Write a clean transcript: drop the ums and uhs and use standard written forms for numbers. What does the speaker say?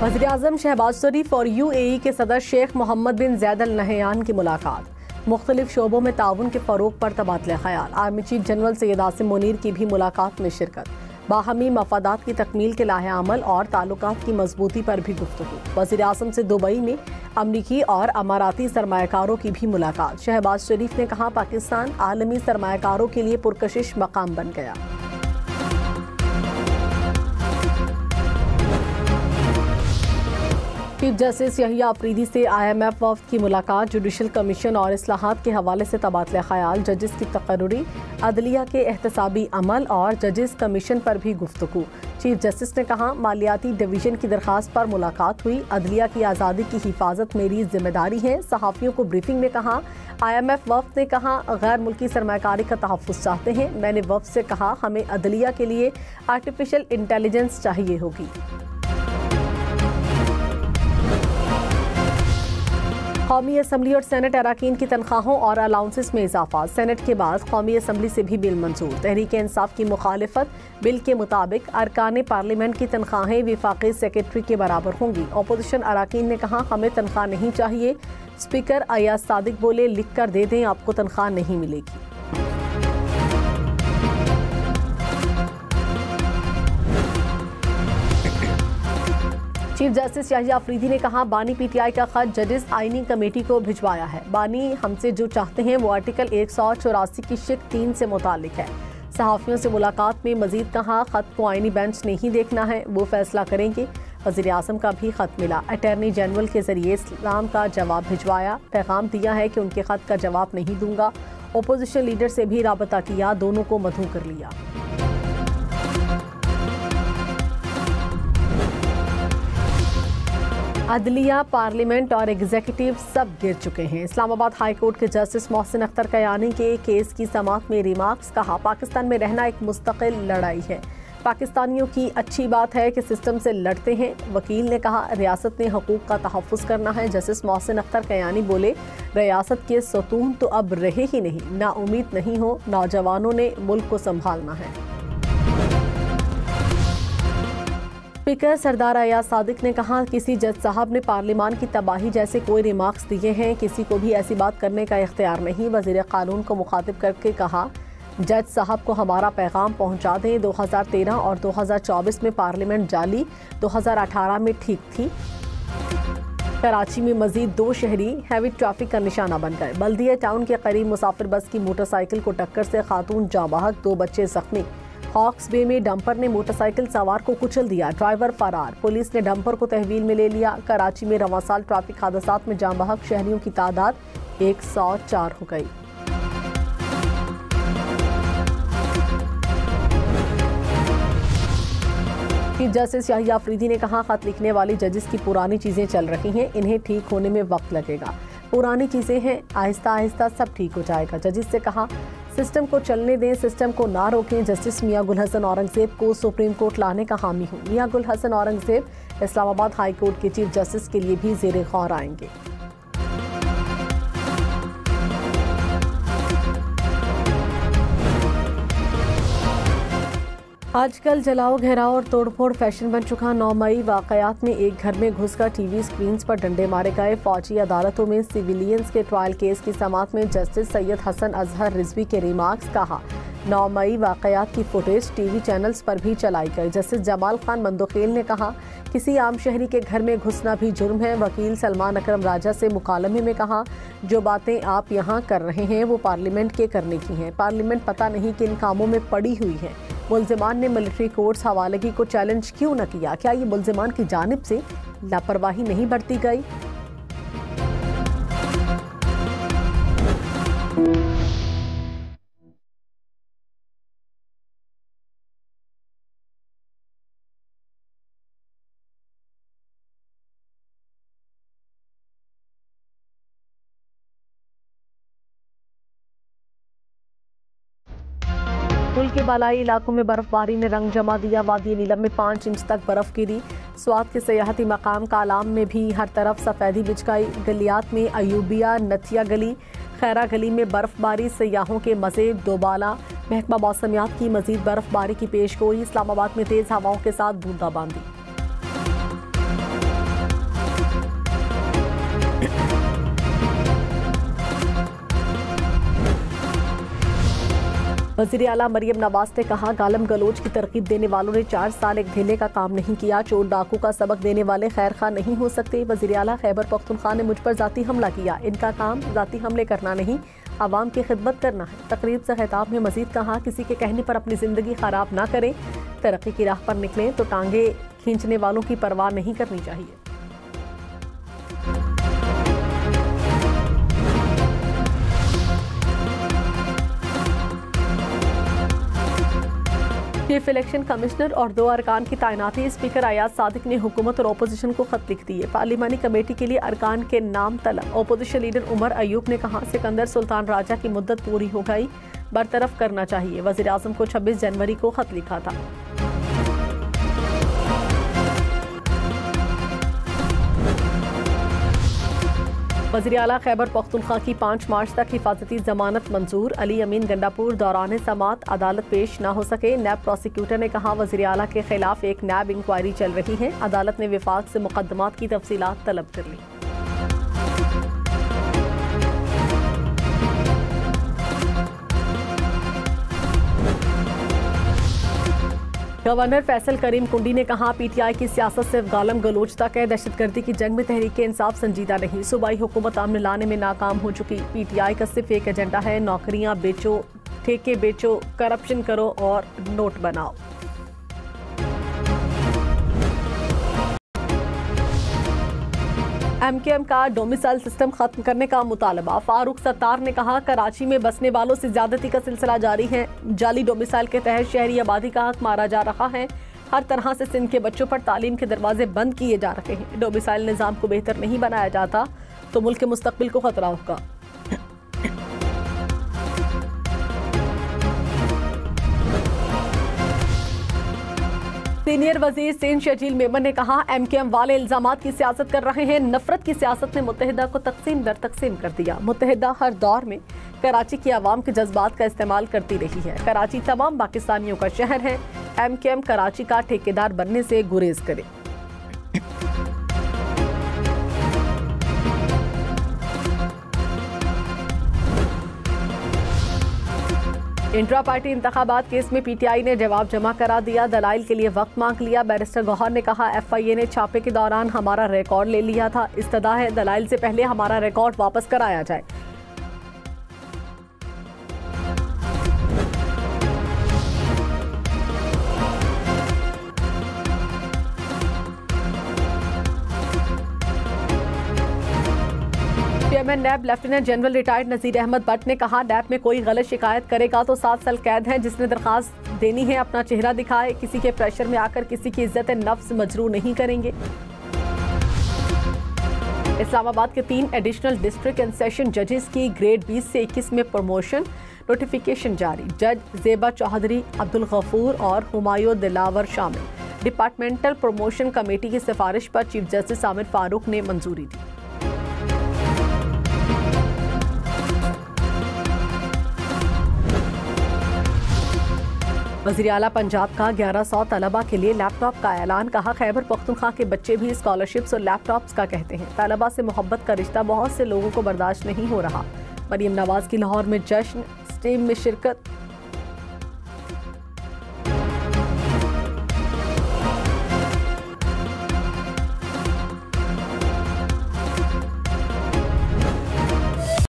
वज़ीर-ए-आज़म शहबाज शरीफ और UAE के सदर शेख मोहम्मद बिन ज़ैद अल नहयान की मुलाकात। मुख्तलिफ शोबों में ताउन के फ़रोग पर तबादला ख्याल। Army chief general Syed Asim Munir की भी मुलाकात में शिरकत। बाहमी मफादात की तकमील के लाहे अमल और ताल्लुकात की मजबूती पर भी गुफ्तगू। वज़ीर-ए-आज़म से दुबई में अमरीकी और अमाराती सरमायाकारों की भी मुलाकात। शहबाज शरीफ ने कहा, पाकिस्तान आलमी सरमायाकारों के लिए पुरकशिश मकाम बन गया। चीफ जस्टिस यहिया अफरीदी से IMF वफ़द की मुलाकात। जुडिशल कमीशन और इस्लाहात के हवाले से तबादला ख्याल। जजिस की तकर्रुरी, अदलिया के एहतसाबी अमल और जजिस कमीशन पर भी गुफ्तगू। चीफ जस्टिस ने कहा, मालियाती डिवीजन की दरख्वास्त पर मुलाकात हुई। अदलिया की आज़ादी की हिफाजत मेरी जिम्मेदारी है। सहाफ़ियों को ब्रीफिंग में कहा। IMF वफ़द ने कहा, गैर मुल्की सरमायाकारी का तहफ़्फ़ुज़ चाहते हैं। मैंने वफ़द से कहा, हमें अदलिया के लिए आर्टिफिशियल इंटेलिजेंस चाहिए होगी। कौमी असम्बली और सेनेट अराकीन की तनख्वाहों और अलाउंसेस में इजाफा। सेनेट के बाद कौमी असम्बली से भी बिल मंजूर। तहरीक इंसाफ की मुखालिफत। बिल के मुताबिक अरकान पार्लियामेंट की तनख्वाहें विफाकी सेक्रेटरी के बराबर होंगी। अपोजिशन अराकीन ने कहा, हमें तनख्वाह नहीं चाहिए। स्पीकर अयाज सादिक बोले, लिख कर दे दें, आपको तनख्वाह नहीं मिलेगी। चीफ जस्टिस यहिया अफरीदी ने कहा, बानी PTI का खत जजिस आईनी कमेटी को भिजवाया है। बानी हमसे जो चाहते हैं वो आर्टिकल 184 की शिक 3 से मुतालिक है। सहाफ़ियों से मुलाकात में मजीद कहा, खत को आईनी बेंच नहीं देखना है, वो फैसला करेंगे। वज़ीर-ए-आज़म का भी खत मिला। अटॉर्नी जनरल के जरिए इस्लाम का जवाब भिजवाया। पैगाम दिया है कि उनके खत का जवाब नहीं दूंगा। ओपोजिशन लीडर से भी राबता किया, दोनों को मधु कर लिया। अदलिया, पार्लियामेंट और एग्जीक्यूटिव सब गिर चुके हैं। इस्लामाबाद हाई कोर्ट के जस्टिस मोहसिन अख्तर कयानी के केस की समाअत में रिमार्क्स। कहा, पाकिस्तान में रहना एक मुस्तकिल लड़ाई है। पाकिस्तानियों की अच्छी बात है कि सिस्टम से लड़ते हैं। वकील ने कहा, रियासत ने हकूक़ का तहफ़्फ़ुज़ करना है। जस्टिस मोहसिन अख्तर कयानी बोले, रियासत के सतून तो अब रहे ही नहीं। नाउमीद नहीं हो, नौजवानों ने मुल्क को संभालना है। स्पीकर सरदार अयाज सादिक ने कहा, किसी जज साहब ने पार्लियामान की तबाही जैसे कोई रिमार्क्स दिए हैं, किसी को भी ऐसी बात करने का इख्तियार नहीं। वज़ीर कानून को मुखातिब करके कहा, जज साहब को हमारा पैगाम पहुंचा दें। 2013 और 2024 में पार्लियामेंट जाली, 2018 में ठीक थी। कराची में मजीद 2 शहरी हैवी ट्रैफिक का निशाना बन गए। बल्दिया टाउन के करीब मुसाफिर बस की मोटरसाइकिल को टक्कर से खातून जाँ बहक, 2 बच्चे जख्मी। हॉक्स बे में डंपर ने मोटरसाइकिल सवार को कुचल दिया, ड्राइवर फरार। पुलिस ने डंपर को तहवील में ले लिया। कराची में रवां साल ट्रैफिक हादसात में जाँ बहक शहरियों की तादाद 104 हो गई। चीफ जस्टिस यहिया अफरीदी ने कहा, खत लिखने वाली जजिस की पुरानी चीजें चल रही हैं, इन्हें ठीक होने में वक्त लगेगा। पुरानी चीजें हैं, आहिस्ता आहिस्ता सब ठीक हो जाएगा। जजिस से कहा, सिस्टम को चलने दें, सिस्टम को ना रोकें। जस्टिस मियां गुल हसन औरंगजेब को सुप्रीम कोर्ट लाने का हामी हूँ। मियां गुल हसन औरंगजेब इस्लामाबाद हाई कोर्ट के चीफ जस्टिस के लिए भी ज़ेरे गौर आएंगे। आजकल जलाओ, घेराव और तोड़फोड़ फैशन बन चुका। 9 मई वाकयात में एक घर में घुसकर TV स्क्रीन्स पर डंडे मारे गए। फौजी अदालतों में सिविलियंस के ट्रायल केस की समाअत में जस्टिस सैयद हसन अजहर रिजवी के रिमार्क्स। कहा, 9 मई वाकयात की फुटेज TV चैनल्स पर भी चलाई गई। जस्टिस जमाल खान मंदोखेल ने कहा, किसी आम शहरी के घर में घुसना भी जुर्म है। वकील सलमान अकरम राजा से मुकालमे में कहा, जो बातें आप यहाँ कर रहे हैं वो पार्लियामेंट के करने की हैं। पार्लियामेंट पता नहीं किन कामों में पड़ी हुई है। मुल्जिमान ने मिलिट्री कोर्ट्स हवालगी को चैलेंज क्यों न किया? क्या ये मुल्जिमान की जानिब से लापरवाही नहीं बरती गई? मुल्क के बालाई इलाकों में बर्फबारी ने रंग जमा दिया। वादी नीलम में 5 इंच तक बर्फ गिरी। स्वात के सयाहती मकाम कालाम में भी हर तरफ सफ़ेदी बिछ गई। गलियात में अयूबिया, नथिया गली, खैरा गली में बर्फबारी, सयाहों के मज़े दोबाला। महकमा मौसमियात की मजीद बर्फबारी की पेशगोई। इस्लामाबाद में तेज़ हवाओं के साथ बूंदाबांदी। वज़ीर आला मरियम नवाज ने कहा, गालम गलोच की तरकीब देने वालों ने 4 साल एक धेले का काम नहीं किया। चोर डाकू का सबक देने वाले खैर खा नहीं हो सकते। वज़ीर आला, खैबर पख्तूनख्वा ने मुझ पर जाती हमला किया। इनका काम जाती हमले करना नहीं, आवाम की खिदमत करना है। तकरीब से खिताब में मजीद कहा, किसी के कहने पर अपनी ज़िंदगी ख़राब ना करें। तरक्की की राह पर निकलें तो टांगे खींचने वालों की परवाह नहीं करनी चाहिए। चीफ इलेक्शन कमिश्नर और 2 अरकान की तैनाती। स्पीकर अयाज सादिक ने हुकूमत और ओपोजिशन को खत लिख दिए। पार्लिमानी कमेटी के लिए अरकान के नाम तलब। ओपोजिशन लीडर उमर अयूब ने कहा, सिकंदर सुल्तान राजा की मुद्दत पूरी हो गई, बरतरफ करना चाहिए। वज़ीर आज़म को 26 जनवरी को खत लिखा था। वज़ीर आला, खैबर पख्तूनख्वा की 5 मार्च तक हिफाजती जमानत मंजूर। अली अमीन गंडापुर दौरान समात अदालत पेश न हो सके। नैब प्रोसिक्यूटर ने कहा, वज़ीर आला के खिलाफ एक नैब इंक्वायरी चल रही है। अदालत ने विफाक से मुकदमात की तफसीलात तलब कर ली। गवर्नर फैसल करीम कुंडी ने कहा, पीटीआई की सियासत सिर्फ गालम गलोच तक है। दहशतगर्दी की जंग में तहरीके इंसाफ संजीदा नहीं। सूबाई हुकूमत अमन लाने में नाकाम हो चुकी। पीटीआई का सिर्फ एक एजेंडा है, नौकरियां बेचो, ठेके बेचो, करप्शन करो और नोट बनाओ। एमकेएम का डोमिसाइल सिस्टम खत्म करने का मुतालबा। फारूक सत्तार ने कहा, कराची में बसने वालों से ज्यादती का सिलसिला जारी है। जाली डोमिसाइल के तहत शहरी आबादी का हक मारा जा रहा है। हर तरह से सिंध के बच्चों पर तालीम के दरवाजे बंद किए जा रहे हैं। डोमिसाइल निज़ाम को बेहतर नहीं बनाया जाता तो मुल्क के मुस्तकबिल को खतरा होगा। सीनियर वजीर सिंध शजील मेमन ने कहा, एमकेएम वाले इल्जामात की सियासत कर रहे हैं। नफरत की सियासत ने मुत्तहिदा को तकसीम दर तकसीम कर दिया। मुत्तहिदा हर दौर में कराची की आवाम के जज्बात का इस्तेमाल करती रही है। कराची तमाम पाकिस्तानियों का शहर है। एमकेएम कराची का ठेकेदार बनने से गुरेज करे। इंट्रा पार्टी इंतखाबात केस में पीटीआई ने जवाब जमा करा दिया। दलाइल के लिए वक्त मांग लिया। बैरिस्टर गौहर ने कहा, एफआईए ने छापे के दौरान हमारा रिकॉर्ड ले लिया था। इस्तदा है दलाइल से पहले हमारा रिकॉर्ड वापस कराया जाए। चेयरमैन नैब लेफ्टिनेंट जनरल रिटायर्ड नज़ीर अहमद भट्ट ने कहा, नैब में कोई गलत शिकायत करेगा तो 7 साल कैद है। जिसने दरखास्त देनी है अपना चेहरा दिखाए। किसी के प्रेशर में आकर किसी की इज्जत नफ्स मजरू नहीं करेंगे। इस्लामाबाद के 3 एडिशनल डिस्ट्रिक्ट एंड सेशन जजेस की ग्रेड 20 से 21 में प्रमोशन। नोटिफिकेशन जारी। जज जेबा चौधरी, अब्दुल गफूर और हुमायूं दिलावर शामिल। डिपार्टमेंटल प्रमोशन कमेटी की सिफारिश पर चीफ जस्टिस आमिर फारूक ने मंजूरी दी। वज़ीर आला पंजाब का 1100 तलबा के लिए लैपटॉप का ऐलान। कहा, खैबर पख्तूनख्वा के बच्चे भी स्कॉलरशिप्स और लैपटॉप्स का कहते हैं। तलबा से मोहब्बत का रिश्ता बहुत से लोगों को बर्दाश्त नहीं हो रहा। मरियम नवाज की लाहौर में जश्न, स्टेम में शिरकत।